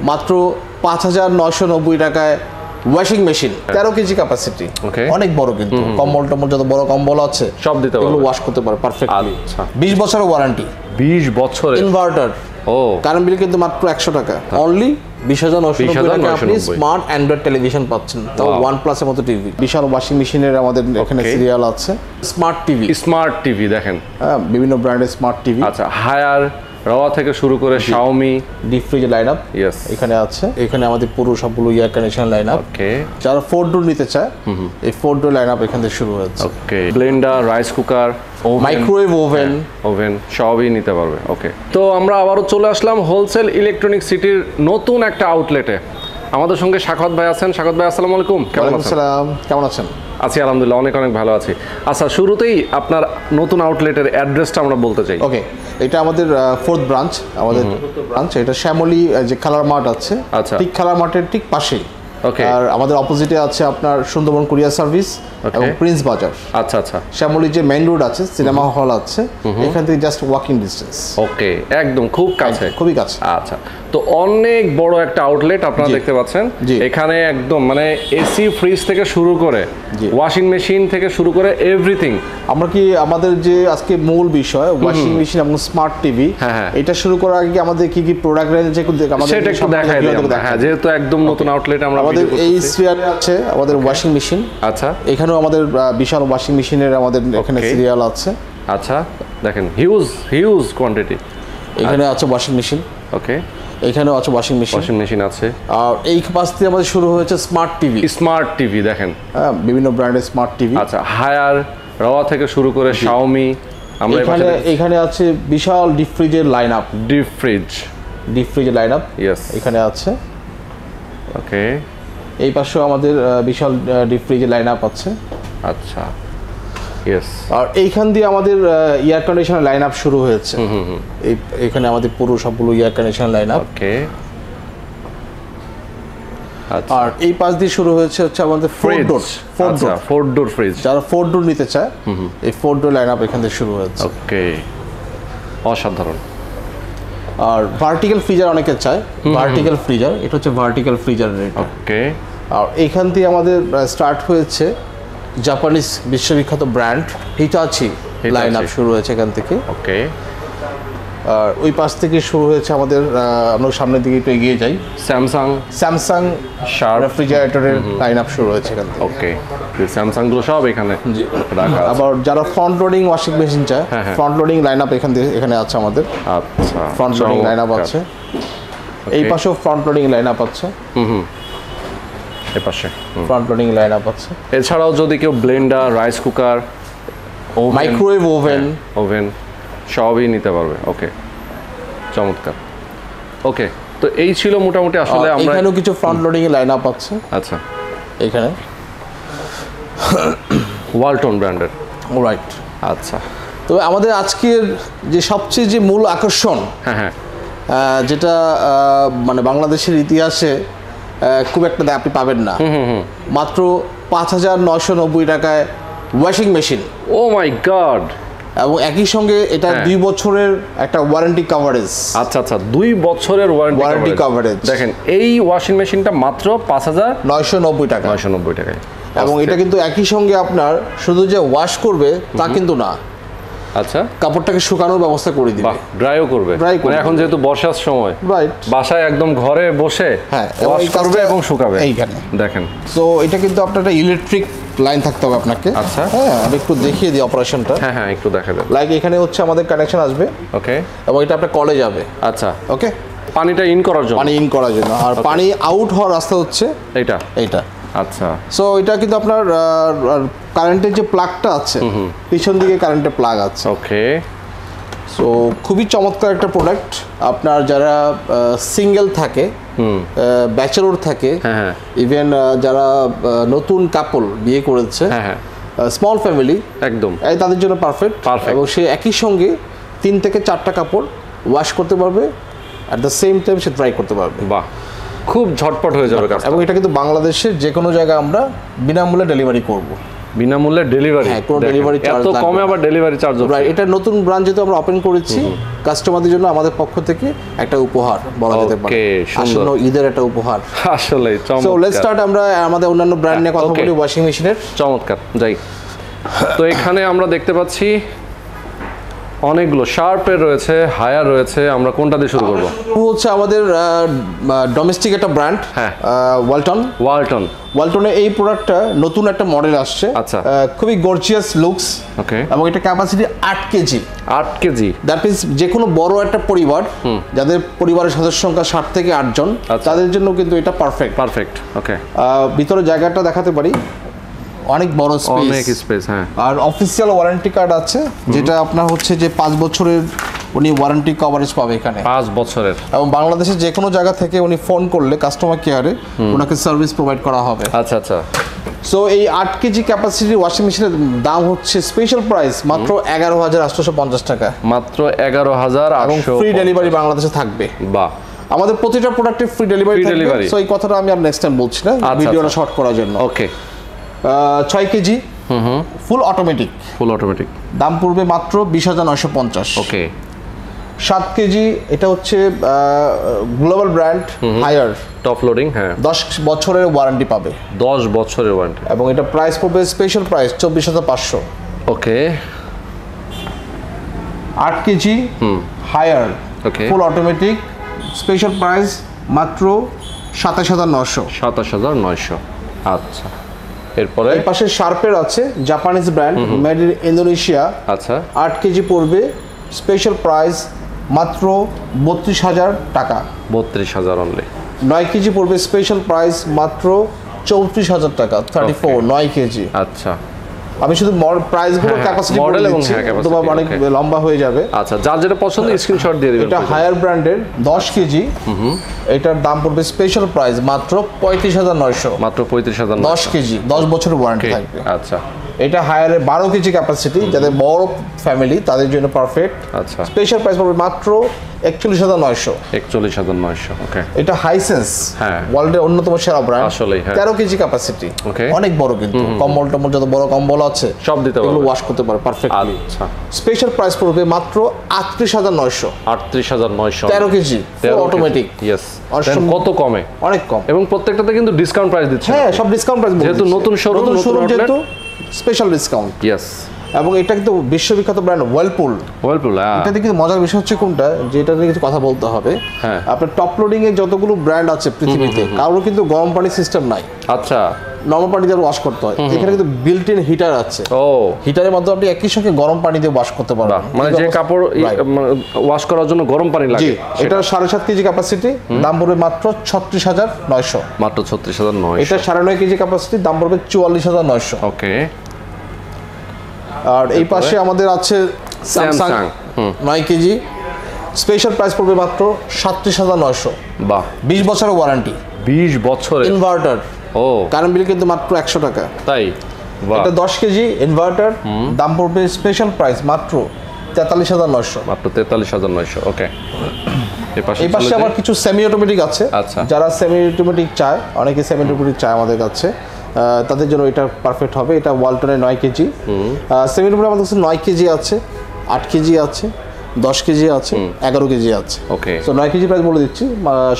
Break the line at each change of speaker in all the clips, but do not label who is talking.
মাত্র ৫,৯৯০ টাকায় washing machine ১৩ KG capacity, অনেক বড়, কিন্তু কম্বল টম্বল যত বড় কম্বল আছে
সব দিতে পারবে,
ওয়াশ করতে পারবে পারফেক্টলি।
আচ্ছা,
20 বছরের ওয়ারেন্টি।
20 বছরের
ইনভার্টার। কারেন্ট বিল কিন্তু মাত্র 100 টাকা, অনলি 20,990 টাকা আপনি স্মার্ট অ্যান্ড্রয়েড টেলিভিশন পাচ্ছেন, তাও OnePlus এর মতো টিভি। বিশাল ওয়াশিং মেশিনের আমাদের এখানে সিরিয়াল আছে। স্মার্ট টিভি দেখেন, হ্যাঁ, বিভিন্ন ব্র্যান্ডের স্মার্ট টিভি।
আচ্ছা, হায়ার রাওয়া থেকে শুরু করে xiaomi
deep fridge line up এখানে আছে। এখানে আমাদের পুরো সবগুলো এয়ার কন্ডিশন লাইন আপ। যারা 4 ডোর নিতে চায়, এই 4 ডোর লাইন আপ এখান থেকে শুরু হচ্ছে।
Blender, rice cooker,
microwave
oven সবই নিতে পারবে। ওকে, তো আমরা আবারও চলে আসলাম হোলসেল ইলেকট্রনিক সিটির নতুন একটা আউটলেটে। আমাদের সঙ্গে সাখাওয়াত ভাই আছেন। সাখাওয়াত ভাই, আসসালামু আলাইকুম।
কেমন আছেন?
আছি আলহামদুলিল্লাহ, অনেক ভালো আছি। আচ্ছা, শুরুতেই আপনার নতুন আউটলেটের অ্যাড্রেসটা আমরা বলতে চাই।
ওকে, এটা আমাদের 4th ব্রাঞ্চ, এটা শ্যামলী যে খেলার মাঠ আছে, ঠিক খেলার মাঠের ঠিক পাশেই। আর আমাদের অপোজিটে আছে আপনার সুন্দরবন কুরিয়ার সার্ভিস এবং প্রিন্স বাজার। আচ্ছা আচ্ছা, শ্যামলী যে মেইন রোড আছে, সিনেমা হল আছে, এখান থেকে জাস্ট ওয়াকিং ডিস্টেন্স।
ওকে, একদম খুব কাছে,
খুবই কাছে।
আচ্ছা, তো অনেক বড় একটা আউটলেট আপনারা দেখতে পাচ্ছেন। এখানে একদম মানে এসি ফ্রিজ থেকে শুরু করে ওয়াশিং মেশিন থেকে শুরু করে এভরিথিং।
আমরা কি আমাদের যে আজকে মূল বিষয় ওয়াশিং মেশিন এবং স্মার্ট টিভি, এটা শুরু করার আগে আমাদের কি কি প্রোডাক্ট রেঞ্জ আছে
সেটা একটু দেখাই দিই। হ্যাঁ, যেহেতু একদম নতুন আউটলেট, আমাদের
এই স্ফিয়ারে আছে আমাদের ওয়াশিং মেশিন। আচ্ছা, এখানেও আমাদের বিশাল ওয়াশিং মেশিনের আমাদের এখানে সিরিয়াল আছে।
আচ্ছা, দেখেন হিউজ কোয়ান্টিটি।
এখানে আছে ওয়াশিং মেশিন। ওকে, এখানেও আছে ওয়াশিং মেশিন আছে। আর এই পাশ থেকে আমাদের শুরু হয়েছে স্মার্ট টিভি দেখেন, হ্যাঁ, বিভিন্ন ব্র্যান্ডের স্মার্ট টিভি।
আচ্ছা, হায়ার রাওয়া থেকে শুরু করে xiaomi। আমরা
এখানে আছে বিশাল ডিপ ফ্রিজের লাইন আপ। ডিপ ফ্রিজের লাইন আপ এখানে আছে। ওকে, এই পাশেও আমাদের বিশাল ডিপ ফ্রিজের লাইন আপ আছে। আচ্ছা, আর এইখান দিয়ে আমাদের এয়ার কন্ডিশনার লাইন আপ শুরু হয়েছে। এখানে আমাদের পুরো সবগুলো এয়ার কন্ডিশনার লাইন আপ। আর এই পাশ দিয়ে শুরু হয়েছে আমাদের 4 ডোর ফ্রিজ। যারা 4 ডোর নিতে চায়, এই 4 ডোর লাইন আপ এখান থেকে শুরু হয়েছে।
ওকে, অসাধারণ।
আর ভার্টিক্যাল ফ্রিজার অনেকে চায়, ভার্টিক্যাল ফ্রিজার, এটা হচ্ছে ভার্টিক্যাল ফ্রিজার রেট। ওকে, আর এইখান থেকে আমাদের স্টার্ট হয়েছে জাপানিজ বিশ্ববিখ্যাত ব্র্যান্ড হিটাচি লাইন আপ শুরু হয়েছে এখান থেকে। ওকে, আর ওই পাশ থেকে শুরু হয়েছে আমাদের, আমরা সামনের দিকে একটু এগিয়ে যাই, স্যামসাং রেফ্রিজারেটরের লাইন আপ শুরু হয়েছে এখান থেকে।
ওকে, স্যামসাং গুলো সব এখানে রাখা আছে।
আবার যারা ফ্রন্ট লোডিং ওয়াশিং মেশিন চায়, ফ্রন্ট লোডিং লাইন আপ এখানে আছে আমাদের। আচ্ছা, ফ্রন্ট লোডিং লাইন আপ আছে। এই পাশেও ফ্রন্ট লোডিং লাইন আপ আছে।
এপাশে
ফ্রন্ট লোডিং লাইন আপ আছে।
এছাড়াও যদি কেউ Blender, rice cooker,
microwave
oven সবই নিতে পারবে। ওকে, চমৎকার। ওকে, তো এই ছিল মোটামুটি। আসলে আমরা
এখানেও কিছু ফ্রন্ট লোডিং এর লাইন আপ আছে।
আচ্ছা,
এখানে
ওয়ালটন ব্র্যান্ডের।
রাইট।
আচ্ছা,
তো আমাদের আজকের যে সবচেয়ে যে মূল আকর্ষণ, যেটা মানে বাংলাদেশের ইতিহাসে খুব একটা আপনি পাবেন না, মাত্র ৫,৯৯০ টাকায় ওয়াশিং মেশিন।
ও মাই গড!
এবং একই সঙ্গে এটা 2 বছরের একটা ওয়ারেন্টি কভারেজ।
আচ্ছা আচ্ছা, 2 বছরের ওয়ারেন্টি
কভারেজ।
দেখেন, এই ওয়াশিং মেশিনটা মাত্র
৫,৯৯০ টাকা।
৯৯০ টাকায়।
এবং এটা কিন্তু একই সঙ্গে আপনার শুধু যে ওয়াশ করবে তা কিন্তু না।
আচ্ছা,
কাপড়টাকে শুকানোর ব্যবস্থা করে দিবে,
ড্রাইও করবে। মানে এখন যেহেতু বর্ষার সময়, রাইট, বাসায় একদম ঘরে বসে ওয়াশ করবে এবং শুকাবে এইখানে দেখেন। সো
এটা কিন্তু আপনার একটা ইলেকট্রিক লাইন থাকতে হবে আপনাকে।
আচ্ছা,
হ্যাঁ, আমি একটু দেখিয়ে দিই অপারেশনটা।
হ্যাঁ, একটু দেখা দেন।
লাইক এখানে হচ্ছে আমাদের কানেকশন আসবে। ওকে, এবং এটা আপনার কলে যাবে। আচ্ছা, ওকে,
পানিটা ইন করার জন্য। আর পানি আউট হওয়ার রাস্তা হচ্ছে এইটা। আচ্ছা, সো এটা কিন্তু আপনার কারেন্টের যে প্লাগটা আছে, পিছন দিকে কারেন্টের প্লাগ আছে। ওকে, সো খুবই চমৎকার একটা প্রোডাক্ট। আপনার যারা সিঙ্গেল থাকে, ব্যাচেলর থাকে, ইভেন যারা নতুন কাপল বিয়ে করেছে, স্মল ফ্যামিলি, একদম তাদের জন্য পারফেক্ট। এবং সে একই সঙ্গে 3 থেকে 4টা কাপড় ওয়াশ করতে পারবে, at the same time say dry করতে পারবে। বাহ, খুব ঝটপট হয়ে যাবে কাজ। এবং এটা কিন্তু বাংলাদেশের যে কোনো জায়গায় আমরা বিনামূল্যে ডেলিভারি করব।
বিনামূল্যে ডেলিভারি,
হ্যাঁ কোনো ডেলিভারি চার্জ
এত কমে আবার ডেলিভারি চার্জ হবে।
রাইট, এটা নতুন ব্রাঞ্চ যেহেতু আমরা ওপেন করেছি, কাস্টমারদের জন্য আমাদের পক্ষ থেকে একটা উপহার বলা যেতে পারে, আসন্ন ঈদের একটা উপহার।
আসলে চমৎকার।
সো লেটস স্টার্ট, আমরা আমাদের অন্যান্য ব্র্যান্ড নিয়ে কথা বলি ওয়াশিং মেশিনের।
চমৎকার, যাই। তো এখানে আমরা দেখতে পাচ্ছি অনেকগুলো শার্পের রয়েছে, হায়ার রয়েছে, আমরা কোনটা দিয়ে শুরু করব?
হচ্ছে আমাদের ডোমেস্টিক একটা ব্র্যান্ড,
হ্যাঁ,
ওয়ালটন। ওয়ালটনের এই প্রোডাক্টটা নতুন একটা মডেল আসছে,
আচ্ছা,
খুবই গর্জিয়াস লুকস,
ওকে,
এবং এটা capacity 8 KG.
8 KG,
that means যে কোনো বড় একটা পরিবার যাদের পরিবারের সদস্য সংখ্যা 7 থেকে 8 জন, তাদের জন্য কিন্তু এটা পারফেক্ট। ওকে, ভিতরে জায়গাটা দেখাতে পারি, অনেক বড় স্পেস,
অনেক স্পেস, হ্যাঁ।
আর অফিসিয়াল ওয়ারেন্টি কার্ড আছে, যেটা আপনার হচ্ছে যে 5 বছরের উনি ওয়ারেন্টি কভারেজ পাবে এখানে,
5 বছরের, এবং
বাংলাদেশের যে কোনো জায়গা থেকে উনি ফোন করলে কাস্টমার কেয়ারে ওনাকে সার্ভিস প্রোভাইড করা হবে।
আচ্ছা আচ্ছা।
সো এই 8 কেজি ক্যাপাসিটি ওয়াশিং মেশিনের দাম হচ্ছে স্পেশাল প্রাইস মাত্র 11,850 টাকা,
মাত্র 11,800,
এবং ফ্রি ডেলিভারি বাংলাদেশে থাকবে।
বাহ,
আমাদের প্রতিটা প্রোডাক্টে ফ্রি ডেলিভারি থাকবে। সো এই কথাটা আমি আর নেক্সট টাইম বলছি না, ভিডিওটা শর্ট করার জন্য।
ওকে,
6 কেজি ফুল অটোমেটিক, দাম পড়বে মাত্র 20,950।
ওকে।
7 কেজি, এটা হচ্ছে global brand higher,
top loading, হ্যাঁ,
10 বছরের ওয়ারেন্টি পাবে,
10 বছরের ওয়ারেন্টি,
এবং এটা প্রাইস পড়বে স্পেশাল প্রাইস 24,500।
ওকে।
8 কেজি হায়ার,
ওকে,
ফুল অটোমেটিক, স্পেশাল প্রাইস মাত্র 27,900।
27,900, আচ্ছা। এরপরে
এই পাশে শার্পের আছে, Japanese brand, made in Indonesia,
আচ্ছা,
8 কেজি পড়বে স্পেশাল প্রাইস মাত্র 32,000 টাকা,
32,000 অনলি।
9 কেজি পড়বে স্পেশাল প্রাইস মাত্র 34,000 টাকা, 34, 9 কেজি।
আচ্ছা,
আমি শুধু প্রাইসগুলো ক্যাপাসিটি মডেল এবং তোমার অনেক লম্বা হয়ে যাবে।
আচ্ছা, যার যেটা পছন্দ স্ক্রিনশট দিয়ে দিবেন।
এটা হায়ার ব্র্যান্ডের 10 কেজি, এটার দাম পড়বে স্পেশাল প্রাইস মাত্র 35,900,
মাত্র 35,900,
10 কেজি, 10 বছরের ওয়ারেন্টি থাকবে।
আচ্ছা,
এটা হায়ারের 12 কেজি ক্যাপাসিটি, যাদের বড় ফ্যামিলি তাদের জন্য পারফেক্ট।
আচ্ছা,
স্পেশাল প্রাইস পড়বে মাত্র 41,900।
41,900, ওকে।
এটা হাইসেন্স,
হ্যাঁ,
ওয়ার্ল্ডের অন্যতম সেরা ব্র্যান্ড,
আসলে
13 কেজি ক্যাপাসিটি,
ওকে,
অনেক বড়, কিন্তু কম্বল টম্বল যত বড় কম্বল আছে
সব দিতে পারবে,
এগুলো ওয়াশ করতে পারে পারফেক্টলি।
আচ্ছা,
স্পেশাল প্রাইস পড়বে মাত্র 38,900।
38,900,
13 কেজি অটোমেটিক।
ইয়েস, কত কমে,
অনেক কম,
এবং প্রত্যেকটাতে কিন্তু ডিসকাউন্ট প্রাইস দিচ্ছে।
হ্যাঁ, সব ডিসকাউন্ট প্রাইস,
যেহেতু নতুন শোরুম,
যেহেতু স্পেশাল ডিসকাউন্ট।
ইয়েস,
এবং এটা কিন্তু বিশ্ববিখ্যাত ব্র্যান্ড ওয়ার্লপুল। এটাতে কিন্তু মজার বিষয় হচ্ছে কোনটা, যে এটা নিয়ে কিছু কথা বলতে হবে।
হ্যাঁ,
আপনার টপ লোডিং এ যতগুলো ব্র্যান্ড আছে পৃথিবীতে, কারোর কিন্তু গরম পানি সিস্টেম নাই।
আচ্ছা,
নরমাল পানি দিয়ে ওয়াশ করতে হয়। এখানে কিন্তু বিল্ট ইন হিটার আছে। ও, হিটারের মাধ্যমে আপনি একই সঙ্গে গরম পানি দিয়ে ওয়াশ করতে পারবেন,
মানে যে কাপড় ওয়াশ করার জন্য গরম পানি লাগে।
এটা 7.5 কেজি ক্যাপাসিটি, দাম পড়বে মাত্র 36,900,
মাত্র 36,900।
এটা 9.5 কেজি ক্যাপাসিটি, দাম পড়বে 44,900।
ওকে।
আর এই পাশে আমাদের আছে স্যামসাং 9 কেজি, স্পেশাল প্রাইস পড়বে মাত্র 37,900।
বাহ,
20 বছরের ওয়ারেন্টি,
20 বছরের
ইনভার্টার।
ও,
কারেন্ট বিল কিন্তু মাত্র 100 টাকা।
তাই?
এটা 10 কেজি ইনভার্টার, দাম পড়বে স্পেশাল প্রাইস মাত্র 43,900,
মাত্র 43,900। ওকে।
এই পাশে আবার কিছু সেমি অটোমেটিক আছে।
আচ্ছা,
যারা সেমি অটোমেটিক চায়, অনেকে সেমি অটোমেটিক চায় আমাদের কাছে, তাদের জন্য এটা পারফেক্ট হবে। এটা ওয়ালটনের 9 কেজি সেমি অটোমেটিক, আমাদের কাছে 9 কেজি আছে, 8 কেজি আছে, 10 কেজি আছে, 11 কেজি আছে।
ওকে।
সো 9 কেজি প্রাইস বলে দিচ্ছি,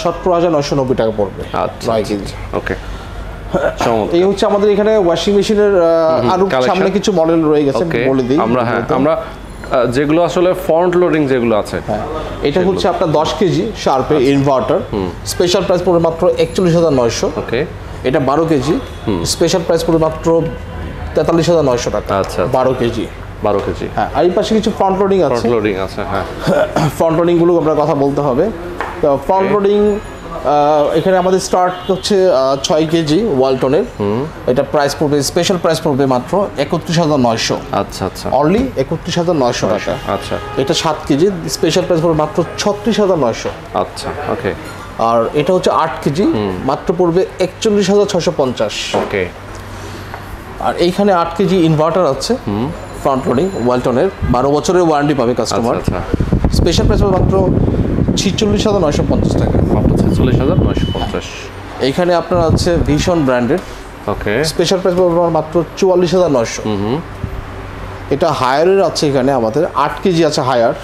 17,990 টাকা পড়বে। 9 কেজি।
ওকে।
এই হচ্ছে আমাদের এখানে ওয়াশিং মেশিনের আরো সামনে কিছু মডেল রয়ে গেছে, বলে দিই
আমরা যেগুলো আসলে ফ্রন্ট লোডিং যেগুলো আছে।
এটা হচ্ছে আপনার 10 কেজি শার্পে ইনভার্টার, স্পেশাল প্রাইস পড়বে মাত্র 41,900।
ওকে।
এটা 12 কেজি, স্পেশাল প্রাইস পড়বে মাত্র 43,900 টাকা।
আচ্ছা,
12 কেজি। হ্যাঁ, আর এই পাশে কিছু ফ্রন্ট লোডিং আছে। হ্যাঁ, ফ্রন্ট লোডিং গুলো আপনার কথা বলতে হবে। তো ফ্রন্ট লোডিং এখানে আমাদের স্টার্ট হচ্ছে 6 কেজি ওয়ালটনের। এটা প্রাইস পড়বে, স্পেশাল প্রাইস পড়বে মাত্র 31,900।
আচ্ছা আচ্ছা,
অনলি 31,900 টাকা।
আচ্ছা।
এটা 7 কেজি, স্পেশাল প্রাইস পড়বে মাত্র 36,900।
আচ্ছা, ওকে।
আর এটা হচ্ছে 8 কেজি, মাত্র পড়বে 41,650।
ওকে।
আর এইখানে 8 কেজি ইনভার্টার আছে, ফ্রন্ট লোডিং ওয়ালটনের, 12 বছরের ওয়ারেন্টি পাবে কাস্টমার। স্পেশাল প্রাইস পড়বে মাত্র 46,950 টাকা।
মাত্র 46,950।
এইখানে আপনার আছে ভীষণ ব্র্যান্ডেড
ওকে স্পেশাল প্রাইস পড়বে মাত্র ৪৪,৯০০। এটা হায়ারের আছে এখানে আমাদের ৮ কেজি আছে হায়ার।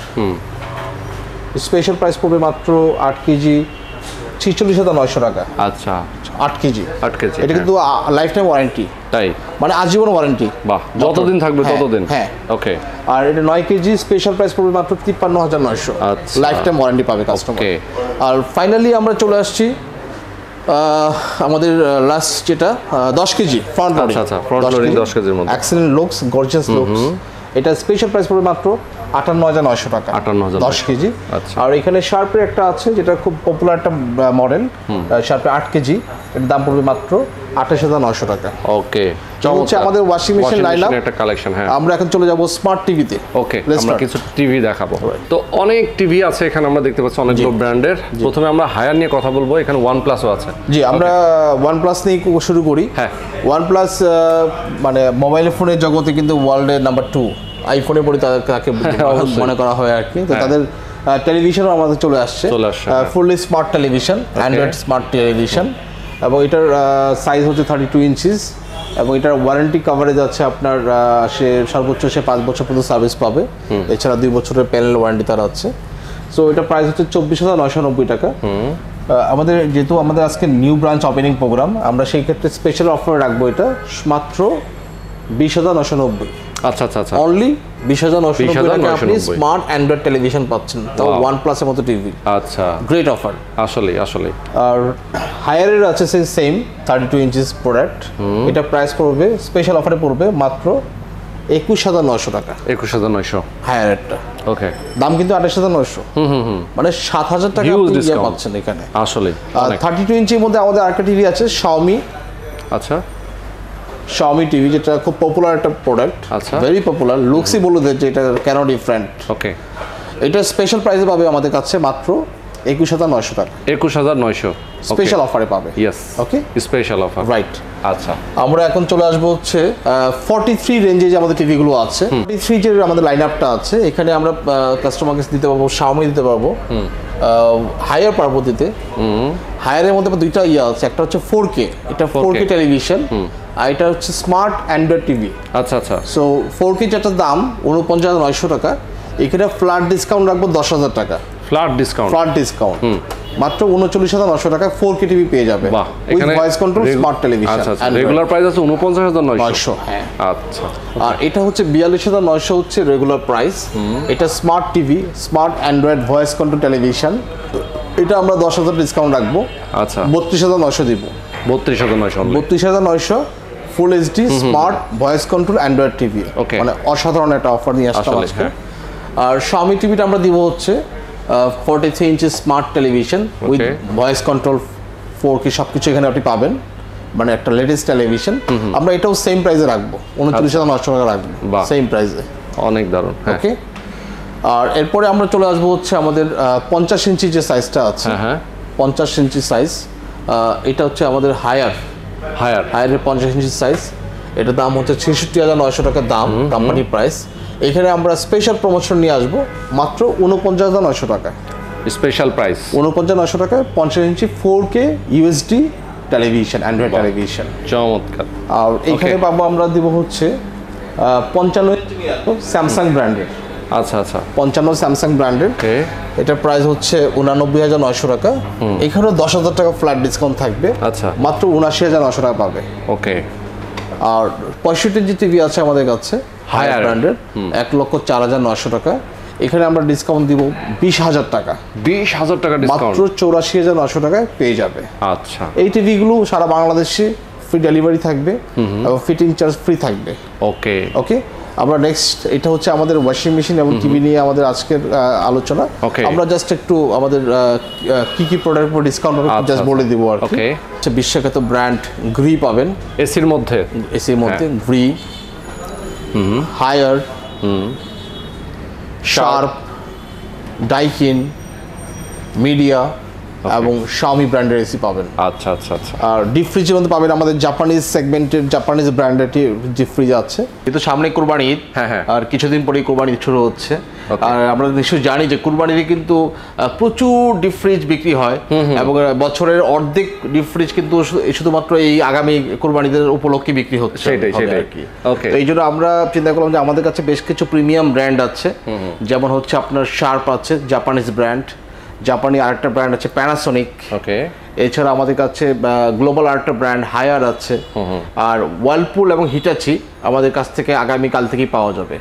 স্পেশাল প্রাইস পড়বে মাত্র ৮ কেজি ৪৬,৯০০ টাকা।
আচ্ছা
৮ কেজি এটা কিন্তু লাইফ টাইম ওয়ারেন্টি,
তাই
মানে আজীবন ওয়ারেন্টি।
বাহ, যতদিন থাকবে ততদিন।
হ্যাঁ
ওকে।
আর এটা ৯ কেজি স্পেশাল প্রাইস পড়বে মাত্র ৫৩,৯০০। লাইফ টাইম ওয়ারেন্টি পাবে কাস্টমার। আর ফাইনালি আমরা চলে আসছি আমাদের লাস্ট যেটা ১০ কেজি ফ্রন্ট লোডিং।
আচ্ছা ফ্রন্ট লোডিং 10 কেজির মধ্যে
এক্সেলেন্ট লুকস, গর্জিয়াস লুকস। এটা স্পেশাল প্রাইস পড়বে মাত্র ৫৮,৯০০ টাকা ১০ কেজি। আর এখানে শার্পের একটা আছে যেটা খুব পপুলার একটা মডেল, শার্পে ৮ কেজি, এর দাম পড়বে মাত্র ২৮,৯০০ টাকা।
ওকে,
হচ্ছে আমাদের ওয়াশিং মেশিন লাইনআপ
একটা কালেকশন। হ্যাঁ,
আমরা এখন চলে যাব স্মার্ট টিভিতে।
ওকে, আমরা কিছু টিভি দেখাবো। তো অনেক টিভি আছে এখানে, আমরা দেখতে পাচ্ছি অনেকগুলো ব্র্যান্ডের। প্রথমে আমরা হায়ার নিয়ে কথা বলবো। এখানে OnePlusও আছে। জি, আমরা
OnePlus নিয়ে শুরু করি।
হ্যাঁ,
OnePlus মানে মোবাইল ফোনের জগতে কিন্তু ওয়ার্ল্ডের নাম্বার 2, আইফোনের পরে তাকে মনে করা হয় আর কি। তো তাদের টেলিভিশনও আমাদের চলে আসছে, fully smart television, Android smart television. এবং এটার সাইজ হচ্ছে 32 ইঞ্চিস এবং এটার ওয়ারেন্টি কভারেজ আছে আপনার সর্বোচ্চ 5 বছর পর্যন্ত সার্ভিস পাবে। এছাড়া 2 বছরের প্যানেল ওয়ারেন্টি তার আছে। সো এটা প্রাইস হচ্ছে 24,990 টাকা। আমাদের যেহেতু আমাদের আজকে নিউ ব্রাঞ্চ ওপেনিং প্রোগ্রাম, আমরা সেই ক্ষেত্রে স্পেশাল অফার রাখবো এটা মাত্র 20,990।
আচ্ছা আচ্ছা আচ্ছা,
অনলি 20,990 টাকা আপনি স্মার্ট অ্যান্ড্রয়েড টেলিভিশন পাচ্ছেন, তাও OnePlus এর মতো টিভি।
আচ্ছা,
গ্রেট অফার আসলে। আর হায়ারের আছে সেম 32 ইঞ্চিস প্রোডাক্ট। এটা প্রাইস পড়বে স্পেশাল অফারে পড়বে মাত্র 21,900 টাকা।
21,900
হায়ারেরটা।
ওকে,
দাম কিন্তু 28,900। মানে 7,000 টাকা আপনি পাচ্ছেন এখানে আসলে। 32 ইঞ্চির মধ্যে আমাদের আরেকটা টিভি আছে Xiaomi।
আচ্ছা,
Xiaomi টিভি, যেটা খুব পপুলার একটা প্রোডাক্ট। আচ্ছা, ভেরি পপুলার। লুকসই বলে যে এটা কেন ডিফারেন্ট।
ওকে,
এটা স্পেশাল প্রাইসে পাবে আমাদের কাছে মাত্র 21,900 টাকা।
21,900
স্পেশাল অফারে পাবে।
ইয়েস,
ওকে,
স্পেশাল অফার,
রাইট।
আচ্ছা,
আমরা এখন চলে আসবো হচ্ছে 43 রেঞ্জে যে আমাদের টিভিগুলো আছে। 43 যে আমাদের লাইন আপটা আছে, এখানে আমরা কাস্টমারকে দিতে পারবো, Xiaomi দিতে পারবো, হায়ার পারবো দিতে। হায়ারের মধ্যে দুইটা আছে, একটা হচ্ছে 4K, এটা 4K টেলিভিশন, আর এটা হচ্ছে স্মার্ট অ্যান্ড্রয়েড টিভি।
আচ্ছা আচ্ছা।
সো 4K যেটার দাম 49,900 টাকা, এখানে ফ্ল্যাট ডিসকাউন্ট রাখবো 10,000 টাকা।
ফ্ল্যাট ডিসকাউন্ট
মাত্র 39,900 টাকা 4K টিভি পেয়ে যাবে with voice control smart television.
আচ্ছা, রেগুলার প্রাইস আছে 49,900।
হ্যাঁ,
আচ্ছা।
আর এটা হচ্ছে 42,900 হচ্ছে রেগুলার প্রাইস। এটা smart TV, smart Android voice control television, এটা আমরা 10,000 ডিসকাউন্ট রাখবো। আচ্ছা, 32,900 দিব। 32,900 full HD smart voice control Android TV. মানে অসাধারণ একটা অফার নিয়ে আসলাম আজকে। আর Xiaomi টিভিটা আমরা দিব হচ্ছে 43 inch smart television with voice control 4K সবকিছু এখানে আপনি পাবেন, মানে একটা লেটেস্ট টেলিভিশন। আমরা এটাও সেম প্রাইসে রাখবো, 39,900 টাকা রাখবো, সেম প্রাইসে।
অনেক দারুণ।
ওকে, আর এরপরে আমরা চলে আসবো হচ্ছে আমাদের 50 ইঞ্চি যে সাইজটা আছে। 50 ইঞ্চি সাইজ, এটা হচ্ছে আমাদের হায়ারের 50 ইঞ্চি সাইজ। এটার দাম হচ্ছে 66,900 টাকা দাম, কোম্পানি প্রাইস। এখানে আমরা স্পেশাল প্রমোশন নিয়ে আসবো মাত্র 49,900 টাকা।
স্পেশাল প্রাইস
49,900 টাকায় 50 ইঞ্চি 4K USD television, Android television.
চমৎকার।
আর এখানে পাবো আমরা দিব হচ্ছে 55 ইঞ্চি স্যামসাং ব্র্যান্ডের।
আচ্ছা আচ্ছা,
55 স্যামসাং ব্র্যান্ডের। এটা প্রাইস হচ্ছে 89,900 টাকা। এখানেও 10,000 টাকা ফ্ল্যাট ডিসকাউন্ট থাকবে। আচ্ছা, মাত্র 79,900 টাকা পাবে। ওকে। আর 65 ইঞ্চি টিভি আছে আমাদের কাছে হায়ার ব্র্যান্ডের, 1,04,900 টাকা। এখানে আমরা ডিসকাউন্ট দিব 20,000 টাকা।
20,000 টাকা ডিসকাউন্ট,
মাত্র 84,900 টাকায় পেয়ে যাবে।
আচ্ছা,
এই টিভিগুলো সারা বাংলাদেশে ফ্রি ডেলিভারি থাকবে এবং ফিটিং চার্জ ফ্রি থাকবে।
ওকে
ওকে। আমরা নেক্সট, এটা হচ্ছে আমাদের ওয়াশিং মেশিন এবং টিভি নিয়ে আমাদের আজকের আলোচনা। আমরা জাস্ট একটু আমাদের কি কি প্রোডাক্টের উপর ডিসকাউন্ট হবে জাস্ট বলে দিব আর কি। আচ্ছা, বিশ্বখ্যাত ব্র্যান্ড গ্রি পাবেন এসির মধ্যে, Gree, Haier, Sharp, Daikin, Midea,
এবং Xiaomi ব্র্যান্ডের এসি পাবেন।
আচ্ছা আচ্ছা আচ্ছা।
আর ডিপ ফ্রিজের মধ্যে পাবেন আমাদের জাপানিজ সেগমেন্টের জাপানিজ ব্র্যান্ডের ডিপ ফ্রিজ আছে। কিন্তু সামনে কুরবানি ঈদ, আর কিছুদিন পরেই কুরবানি ঈদ শুরু হচ্ছে। আর আমরা নিশ্চয়ই জানি যে কুরবানিতে কিন্তু প্রচুর ডিপ ফ্রিজ বিক্রি হয় এবং বছরের অর্ধেক ডিপ ফ্রিজ কিন্তু শুধুমাত্র এই আগামী কুরবানিদের উপলক্ষে বিক্রি হচ্ছে।
সেটাই আর কি। ওকে,
তো এই জন্য আমরা চিন্তা করলাম যে আমাদের কাছে বেশ কিছু প্রিমিয়াম ব্র্যান্ড আছে, যেমন হচ্ছে আপনার শার্প আছে জাপানিজ ব্র্যান্ড, জাপানি আরেকটা ব্র্যান্ড আছে প্যানাসোনিক।
ওকে,
এছাড়া আমাদের কাছে গ্লোবাল আরেকটা ব্র্যান্ড হায়ার আছে, আর ওয়ার্লপুল এবং হিটাচি আমাদের কাছ থেকে আগামীকাল থেকেই পাওয়া যাবে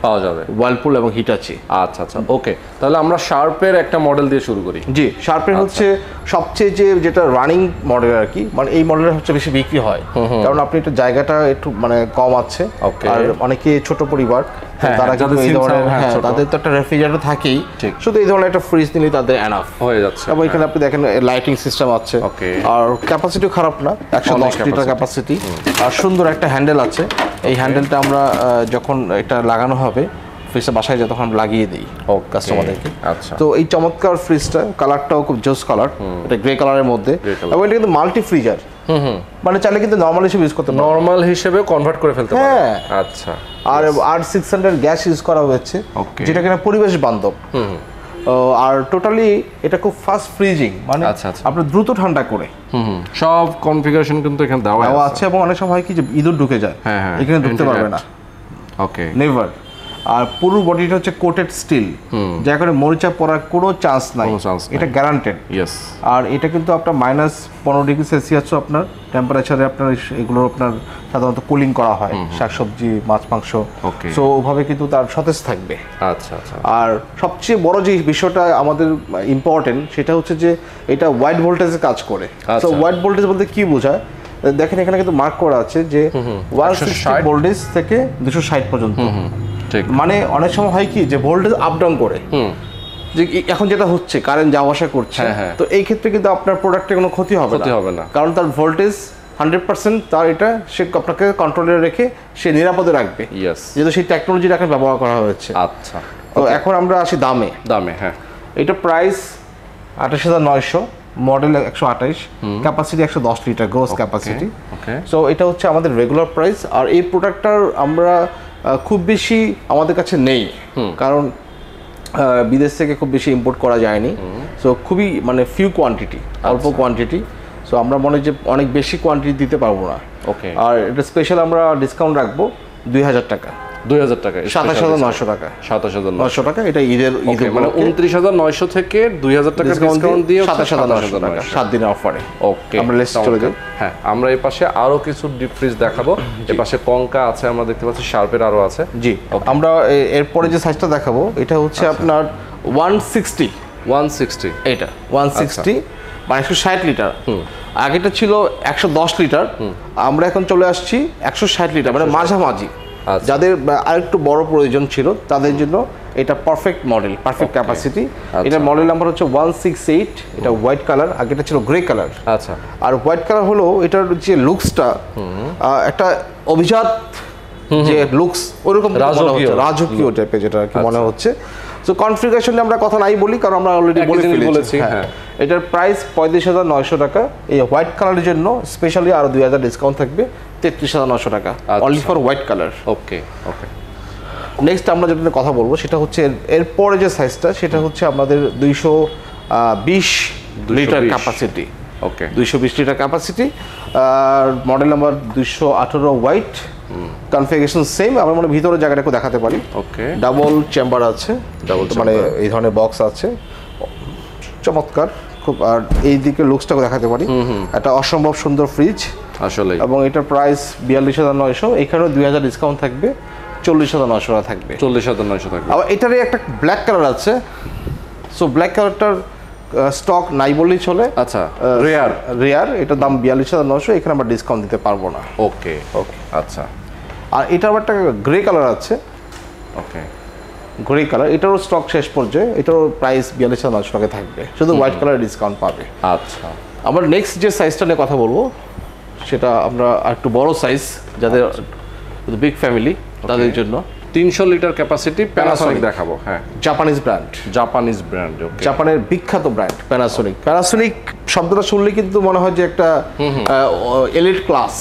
ওয়ার্লপুল এবং হিটাচি।
আচ্ছা আচ্ছা, ওকে, তাহলে আমরা শার্পের একটা মডেল দিয়ে শুরু করি।
জি, শার্পের হচ্ছে সবচেয়ে যেটা রানিং মডেল আর কি, মানে এই মডেলটা হচ্ছে বেশি বিক্রি হয়, কারণ আপনি একটু জায়গাটা একটু মানে কম আছে, আর অনেকে ছোট পরিবার, তারা কিন্তু এই ধরনের তাদের তো একটা রেফ্রিজারেটর থাকেই, শুধু এই ধরনের একটা ফ্রিজ নিলেই তাদের এনাফ হয়ে যাচ্ছে। এবং এখানে আপনি দেখেন লাইটিং সিস্টেম আছে, আর ক্যাপাসিটিও খারাপ না, 110 লিটার ক্যাপাসিটি, আর সুন্দর একটা হ্যান্ডেল আছে। এই হ্যান্ডেলটা আমরা যখন এটা লাগানো হবে ফ্রিজটা বাসায় যায় তখন আমরা লাগিয়ে দিই কাস্টমারদেরকে। আচ্ছা, তো এই চমৎকার ফ্রিজটা কালারটাও খুব জোস কালার, এটা গ্রে কালারের মধ্যে, এবং এটা কিন্তু মাল্টি ফ্রিজার, মানে চাইলে কিন্তু নরমাল হিসেবে ইউজ করতে পারেন,
নরমাল হিসেবে কনভার্ট করে ফেলতে পারেন। আচ্ছা,
আর 600 গ্যাস ইউজ করা হয়েছে, যেটা কিনা পরিবেশ বান্ধব, আর টোটালি এটা খুব ফাস্ট ফ্রিজিং, মানে আপনি দ্রুত ঠান্ডা করে
সব কনফিগারেশন কিন্তু এখানে দেওয়া
আছে। এবং অনেক সময় হয় কি যে ইঁদুর ঢুকে যায়, এখানে ঢুকতে পারবে না,
ওকে,
নেভার। আর পুরো বডিটা হচ্ছে কোটেড স্টিল, যার কারণে মরিচা পড়ার কোনো চান্স নাই, এটা গ্যারান্টেড। আর এটা কিন্তু আপনার -15°C আপনার টেম্পারেচারে আপনার এগুলো আপনার সাধারণত কুলিং করা হয়, শাকসবজি মাছ মাংস, সো ওভাবে কিন্তু তার সতেজ থাকবে।
আচ্ছা আচ্ছা।
আর সবচেয়ে বড় যে বিষয়টা আমাদের ইম্পর্টেন্ট সেটা হচ্ছে যে এটা ওয়াইড ভোল্টেজে কাজ করে। সো ওয়াইড ভোল্টেজ বলতে কি বোঝায়, দেখেন এখানে কিন্তু মার্ক করা আছে যে 160 ভোল্টেজ থেকে 260 পর্যন্ত। মানে অনেক সময় হয় কি যে ভোল্টেজ আপ ডাউন করে, যে এখন যেটা হচ্ছে কারেন্ট যাওয়া আসা করছে, তো এই ক্ষেত্রে কিন্তু আপনার প্রোডাক্টে কোনো ক্ষতি হবে না, কারণ তার ভোল্টেজ 100% তার এটা সে আপনাকে কন্ট্রোলে রেখে সে নিরাপদে রাখবে, যেহেতু সেই টেকনোলজিটা এখন ব্যবহার করা হয়েছে।
আচ্ছা,
তো এখন আমরা আসি দামে। এটা price 28,900, model 128, capacity 110 litre gross capacity. So এটা হচ্ছে আমাদের রেগুলার প্রাইস। আর এই প্রোডাক্টটার আমরা খুব বেশি আমাদের কাছে নেই, কারণ বিদেশ থেকে খুব বেশি ইম্পোর্ট করা যায়নি, সো খুবই মানে ফিউ কোয়ান্টিটি, অল্প কোয়ান্টিটি। সো আমরা মনে হয় যে অনেক বেশি কোয়ান্টিটি দিতে পারবো না। আর এটা স্পেশাল আমরা ডিসকাউন্ট রাখবো 2,000 টাকা,
2,000 টাকা,
27,900 টাকা,
27,900
টাকা। এটা ঈদের
মানে 29,900 থেকে 2,000 টাকা ডিসকাউন্ট দিয়ে
27,900 টাকা 7 দিনের অফারে।
ওকে,
আমরা লিস্ট চলে যাই।
হ্যাঁ, আমরা এই পাশে আরো কিছু ডিপ ফ্রিজ দেখাবো। এই পাশে কঙ্কা আছে, আমরা দেখতে পাচ্ছি শার্পের আরো আছে।
জি, আমরা এরপরে যে সাইজটা দেখাবো এটা হচ্ছে আপনার 160, এটা 160 মানে 160 লিটার। আগেটা ছিল 110 লিটার, আমরা এখন চলে আসছি 160 লিটার, মানে মাঝামাঝি। যাদের আরেকটু বড় প্রয়োজন ছিল তাদের জন্য এটা পারফেক্ট মডেল, পারফেক্ট ক্যাপাসিটি। এটার মডেল নাম্বার হচ্ছে 168, এটা হোয়াইট কালার, আগেটা ছিল গ্রে কালার।
আচ্ছা,
আর হোয়াইট কালার হলো এটার যে লুকসটা একটা অভিজাত যে লুকস, ওরকম রাজকীয় টাইপের যেটা কি মনে হচ্ছে। সো কনফিগারেশন নিয়ে আমরা কথা নাই বলি, কারণ আমরা অলরেডি বলেছি। এটার প্রাইস 35,900 টাকা। এই হোয়াইট কালারের জন্য স্পেশালি আরো 2,000 ডিসকাউন্ট থাকবে, 33,900 টাকা, only for white colour.
Okay okay.
Next আমরা যেটা কথা বলবো সেটা হচ্ছে এরপরে যে সাইজটা, সেটা হচ্ছে আমাদের 220 litre capacity.
Okay,
220 litre capacity, আর model number 218 white. Configuration same, আমরা মানে ভিতরে জায়গাটাকে দেখাতে পারি।
ওকে,
ডাবল চেম্বার আছে, মানে এই ধরনের বক্স আছে, চমৎকার খুব। আর এই দিকে লুকসটাকে দেখাতে পারি, একটা অসম্ভব সুন্দর ফ্রিজ
আসলে।
এবং এটার প্রাইস 42,900, এখানেও 2,000 ডিসকাউন্ট থাকবে, 40,900 টাকা থাকবে,
40,900 থাকবে।
আবার এটারই একটা ব্ল্যাক কালার আছে, সো ব্ল্যাক কালারটার স্টক নাই বললেই চলে।
আচ্ছা,
রেয়ার, এটার দাম 42,900, এখানে আমরা ডিসকাউন্ট দিতে পারবো না।
ওকে ওকে, আচ্ছা।
আর এটা আবার একটা গ্রে কালার আছে।
ওকে,
গ্রে কালার, এটারও স্টক শেষ পর্যায়ে, এটারও প্রাইস 42,900 টাকা থাকবে, শুধু হোয়াইট কালার ডিসকাউন্ট পাবে।
আচ্ছা,
আমরা নেক্সট যে সাইজটা নিয়ে কথা বলবো সেটা আমরা একটু বড় সাইজ, যাদের বিগ ফ্যামিলি তাদের জন্য
300 লিটার ক্যাপাসিটি প্যানাসোনিক দেখাবো। হ্যাঁ,
জাপানিজ ব্র্যান্ড,
ওকে,
জাপানের বিখ্যাত ব্র্যান্ড প্যানাসোনিক শব্দটা শুনলে কিন্তু মনে হয় যে একটা এলিট ক্লাস,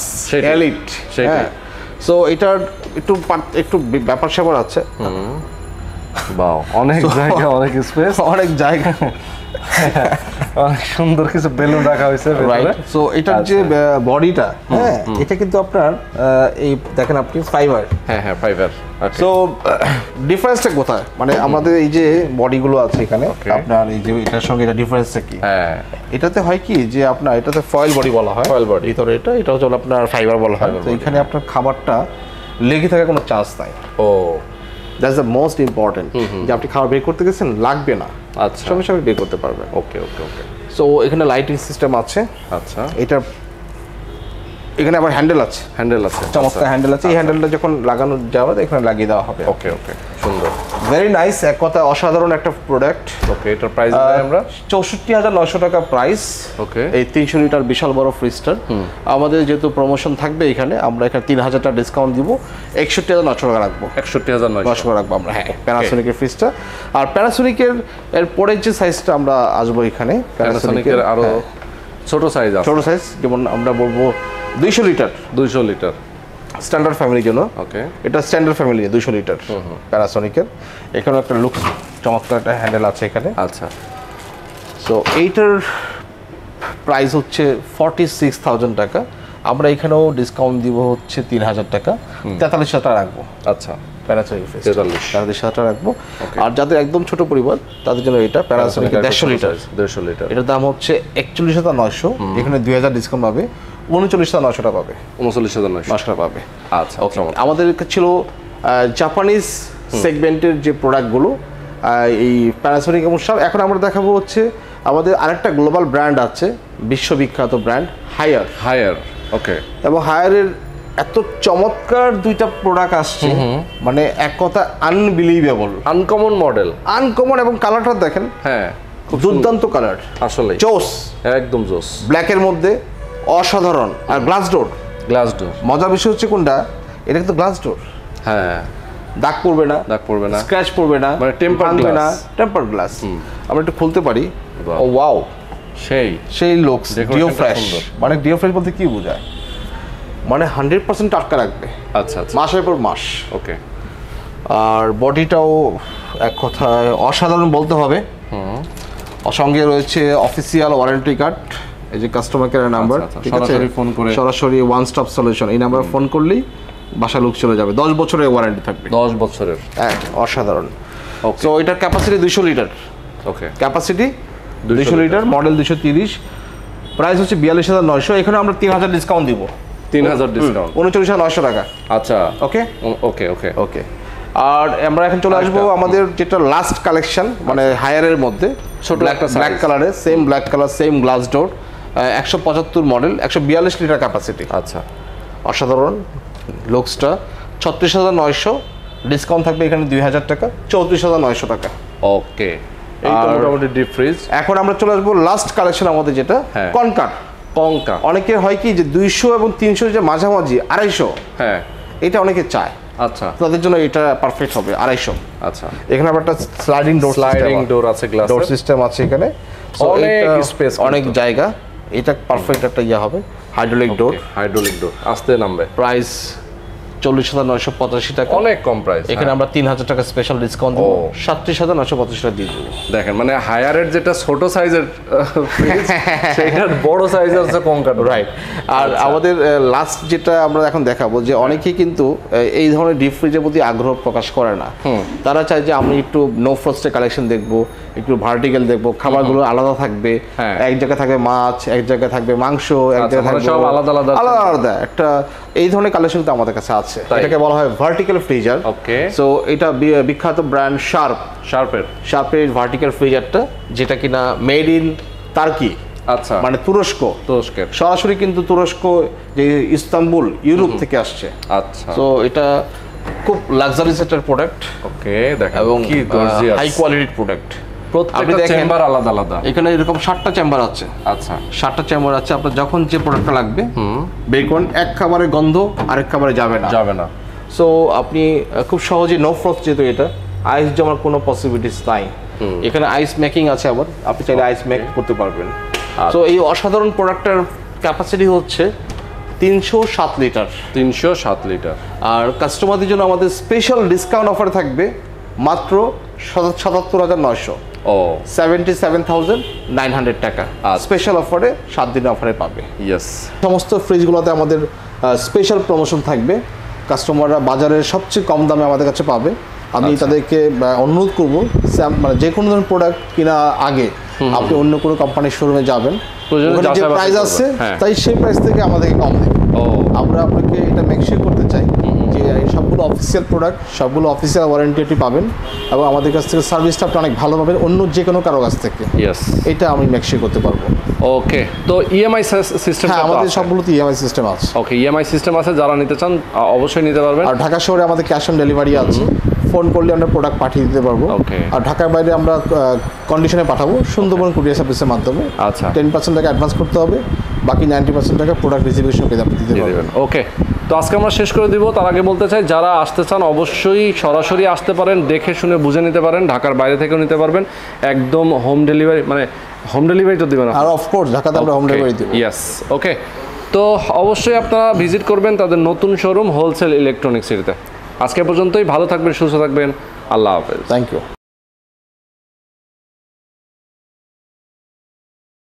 এলিট।
সেটাই।
সো এটার একটু ব্যাপার স্যাপার আছে।
বাও, অনেক জায়গা, অনেক স্পেস,
অনেক জায়গা,
অনেক সুন্দর কিছু বেলুন রাখা হয়েছে ভিতরে।
সো এটার যে বডিটা, হ্যাঁ, এটা কিন্তু আপনার এই দেখেন আপনি ফাইবার।
হ্যাঁ, ফাইবার।
সো ডিফারেন্সটা কোথায়? মানে আমাদের এই যে বডিগুলো আছে এখানে, আপনার এই যে এটার সঙ্গে এটা ডিফারেন্সটা কি?
হ্যাঁ,
এটাতে হয় কি যে আপনার এটাতে ফয়েল বডি বলা হয়, ফয়েল বডি ভিতরে, এটা হচ্ছে আপনার ফাইবার বলা হয়। তো এখানে আপনার খাবারটা লেগে থাকার কোনো চান্স নাই।
ও,
দ্যাটস দ্য মোস্ট ইম্পর্টেন্ট, যে আপনি খাবার বের করতে গেছেন লাগবে না,
আচ্ছা,
সঙ্গে সঙ্গে বের করতে পারবেন।
ওকে।
সো এখানে লাইটিং সিস্টেম আছে।
আচ্ছা,
এখানে আবার হ্যান্ডেল আছে, চমৎকার হ্যান্ডেল আছে। এই হ্যান্ডেলটা যখন লাগানো যাবে এখানে লাগিয়ে দেওয়া হবে।
ওকে, সুন্দর,
ভেরি নাইস, এক কথা অসাধারণ একটা প্রোডাক্ট।
ওকে, এটার প্রাইস আমরা
64,900 টাকা প্রাইস।
ওকে,
এই 300 লিটার বিশাল বড় ফ্রিজটার আমাদের যেহেতু প্রমোশন থাকবে এখানে, আমরা এখানে 3,000 টাকা ডিসকাউন্ট দিব, 61,900 টাকা রাখবো।
61,900
টাকা রাখবো আমরা। হ্যাঁ, প্যানাসোনিকের ফ্রিজটা। আর প্যানাসোনিকের এর পরের যে সাইজটা আমরা আসবো এখানে,
প্যানাসোনিকের আরো ছোট সাইজ আছে,
ছোট সাইজ, যেমন আমরা বলবো 200 লিটার স্ট্যান্ডার্ড ফ্যামিলির জন্য।
ওকে,
এটা স্ট্যান্ডার্ড ফ্যামিলি 200 লিটার প্যানাসোনিকের। এখানে একটা লুক চমৎকার একটা হ্যান্ডেল আছে এখানে।
আচ্ছা,
সো এইটার প্রাইস হচ্ছে 46,000 টাকা। আমরা এখানেও ডিসকাউন্ট দিব হচ্ছে 3,000 টাকা, 43,000 টাকা রাখবো।
আচ্ছা,
প্যানাসোনিক 43,000 টাকা রাখবো। আর যাদের একদম ছোট পরিবার তাদের জন্য এটা প্যানাসোনিক 150 লিটার, এটার দাম হচ্ছে 41,900। এখানে 2,000 ডিসকাউন্ট পাবে, 39,900 টাকা পাবে।
39,900
টাকা পাবে।
আচ্ছা,
ওকে। আমাদের ছিল জাপানিজ সেগমেন্টের যে প্রোডাক্টগুলো, এই প্যানাসোনিক এবং সব। এখন আমরা দেখাবো হচ্ছে আমাদের আরেকটা গ্লোবাল ব্র্যান্ড আছে, বিশ্ববিখ্যাত ব্র্যান্ড হায়ার।
ওকে,
এবং হায়ারের এত চমৎকার দুইটা প্রোডাক্ট আসছে, মানে এক কথা আনবিলিভেবল, আনকমন এবং কালারটা দেখেন।
হ্যাঁ,
দুর্দান্ত কালার,
আসলে
জোস,
একদম জোস,
ব্ল্যাকের মধ্যে অসাধারণ। আর গ্লাস ডোর। মজার বিষয় হচ্ছে কোনটা, এটা কিন্তু গ্লাস ডোর।
হ্যাঁ,
দাগ পড়বে না, স্ক্র্যাচ পড়বে না,
মানে
টেম্পার গ্লাস। আমরা একটু খুলতে পারি। ও ওয়াও, সেই লুকস, ডিও ফ্রেশ। মানে ডিও ফ্রেশ বলতে কি বোঝায়, মানে 100% টাটকা রাখবে।
আচ্ছা,
মাসের পর মাস।
ওকে।
আর বডিটাও এক কথায় অসাধারণ বলতে হবে। সঙ্গে রয়েছে অফিসিয়াল ওয়ারেন্টি কার্ড, এই যে কাস্টমার কেয়ার নাম্বার, ঠিক আছে, সরাসরি ওয়ান স্টপ সলিউশন। এই নাম্বারে ফোন করলেই বাসা লোক চলে যাবে। 10 বছরের ওয়ারেন্টি থাকবে।
10 বছরের,
অসাধারণ। সো এটার ক্যাপাসিটি 200 লিটার।
ওকে,
ক্যাপাসিটি 200 লিটার, মডেল 230, প্রাইস হচ্ছে 42,900। এখানে আমরা 3,000 ডিসকাউন্ট দিব।
3,000 ডিসকাউন্ট,
39,900 টাকা।
আচ্ছা,
ওকে। আর আমরা এখন চলে আসবো আমাদের যেটা লাস্ট কালেকশন, মানে হায়ারের মধ্যে
ছোট একটা
ব্ল্যাক কালারের, same black colour, same glass door, 175 model, 142 litre capacity.
আচ্ছা,
অসাধারণ লুকসটা। 36,900 ডিসকাউন্ট থাকবে এখানে 2,000 টাকা, 34,900 টাকা।
ওকে, এই তো মোটামুটি ডিপ ফ্রিজ।
এখন আমরা চলে আসবো লাস্ট কালেকশন আমাদের, যেটা কনকা। অনেকের হয় কি যে 200 এবং 300 যে মাঝামাঝি 250,
হ্যাঁ,
এটা অনেকে চায়।
আচ্ছা,
তাদের জন্য এটা পারফেক্ট হবে 250।
আচ্ছা,
এখানে আবার একটা স্লাইডিং ডোর আছে, গ্লাস ডোর সিস্টেম আছে এখানে,
অনেক স্পেস,
অনেক জায়গা। এটা পারফেক্ট একটা হবে হাইড্রোলিক ডোর।
আস্তে নামবে।
প্রাইস 40,985 টাকা,
অনেক কম প্রাইস।
এখানে আমরা 3,000 টাকা স্পেশাল ডিসকাউন্ট দেব, 37,985 টাকা দিয়ে দেবো।
দেখেন, মানে হায়ারের যেটা ছোট সাইজের সেটার বড় সাইজ আছে কনকা,
রাইট। আর আমাদের লাস্ট যেটা আমরা এখন দেখাবো, যে অনেকেই কিন্তু এই ধরনের ডিপ ফ্রিজের প্রতি আগ্রহ প্রকাশ করে না। তারা চায় যে আমি একটু নো ফ্রস্টের কালেকশন দেখবো, একটু ভার্টিক্যাল দেখবো, খাবারগুলো আলাদা থাকবে, এক জায়গায় থাকবে মাছ, এক জায়গায় থাকবে মাংস, এক জায়গায় থাকবে
সব আলাদা
একটা। এই ধরনের কালেকশন তো আমাদের কাছে আছে, এটাকে বলা হয় ভার্টিক্যাল ফ্রিজার।
ওকে,
সো এটা বিখ্যাত ব্র্যান্ড শার্পের ভার্টিক্যাল ফ্রিজারটা, যেটা কিনা মেড ইন টার্কি।
আচ্ছা, মানে
তুরস্কের সরাসরি, কিন্তু তুরস্ক যে ইস্তাম্বুল, ইউরোপ থেকে আসছে।
আচ্ছা,
তো এটা খুব লাক্সারিয়াস একটা প্রোডাক্ট।
ওকে, দেখেন
এবং
কি গর্জিয়াস,
হাই কোয়ালিটির প্রোডাক্ট।
প্রত্যেকটা চেম্বার আলাদা।
এখানে এরকম 7টা চেম্বার আছে।
আচ্ছা,
7টা চেম্বার আছে। আপনার যখন যে প্রোডাক্টটা লাগবে বের করুন, এক খাবারের গন্ধ আরেক খাবারে যাবে না। সো আপনি খুব সহজে নো ফ্রস্ট, যেহেতু এটা আইস জমার কোনো পসিবিলিটিস নাই। এখানে আইস মেকিং আছে, আবার আপনি চাইলে আইস মেক করতে পারবেন। সো এই অসাধারণ প্রোডাক্টটার ক্যাপাসিটি হচ্ছে 307 লিটার।
307 লিটার।
আর কাস্টমারদের জন্য আমাদের স্পেশাল ডিসকাউন্ট অফার থাকবে মাত্র 77,900।
ও
77,900 টাকা স্পেশাল অফারে, 7 দিনের অফারে পাবে।
ইয়েস।
সমস্ত ফ্রিজগুলোতে আমাদের স্পেশাল প্রমোশন থাকবে, কাস্টমাররা বাজারের সবচেয়ে কম দামে আমাদের কাছে পাবে। আমি তাদেরকে অনুরোধ করবো, মানে যে কোনো ধরনের প্রোডাক্ট কেনা আগে আপনি অন্য কোনো কোম্পানির শোরুমে যাবেন, যে প্রাইস আছে তাই সেই প্রাইস থেকে আমাদেরকে কম দেবে। আমরা আপনাকে এটা মেকশিওর করতে চাই যে সবগুলো অফিসিয়াল প্রোডাক্ট, সবগুলো অফিসিয়াল ওয়ারেন্টি পাবেন এবং আমাদের কাছ থেকে সার্ভিসটা আপনি অনেক ভালো পাবেন অন্য যে কোনো কারো কাছ থেকে। এটা আমি মেকশিওর করতে পারবো।
ওকে, তো ইএমআই সিস্টেম?
হ্যাঁ, আমাদের সবগুলোতে ইএমআই সিস্টেম আছে।
ওকে, ইএমআই সিস্টেম আছে, যারা নিতে চান অবশ্যই নিতে পারবেন।
আর ঢাকা শহরে আমাদের ক্যাশ অন ডেলিভারি আছে, ফোন করলে আমরা প্রোডাক্ট পাঠিয়ে দিতে পারবো। আর ঢাকার বাইরে আমরা কন্ডিশনে পাঠাবো সুন্দরবন কুরিয়ার সার্ভিসের মাধ্যমে।
আচ্ছা,
10% টাকা অ্যাডভান্স করতে হবে, বাকি 90% টাকা প্রোডাক্ট রিসিভের সঙ্গে আপনি দিতে পারবেন।
ওকে, তো আজকে আমরা শেষ করে দিব। তার আগে বলতে চাই, যারা আসতে চান অবশ্যই সরাসরি আসতে পারেন, দেখে শুনে বুঝে নিতে পারেন, ঢাকার বাইরে থেকেও নিতে পারবেন। একদম হোম ডেলিভারি, মানে হোম ডেলিভারি তো দিবেন?
আর অফকোর্স ঢাকাতে আমরা হোম ডেলিভারি দিব।
ইয়েস। ওকে, তো অবশ্যই আপনারা ভিজিট করবেন তাদের নতুন শোরুম হোলসেল ইলেকট্রনিক্স সিটিতে। আজকে পর্যন্তই, ভালো থাকবেন, সুস্থ থাকবেন, আল্লাহ হাফেজ।
Thank you.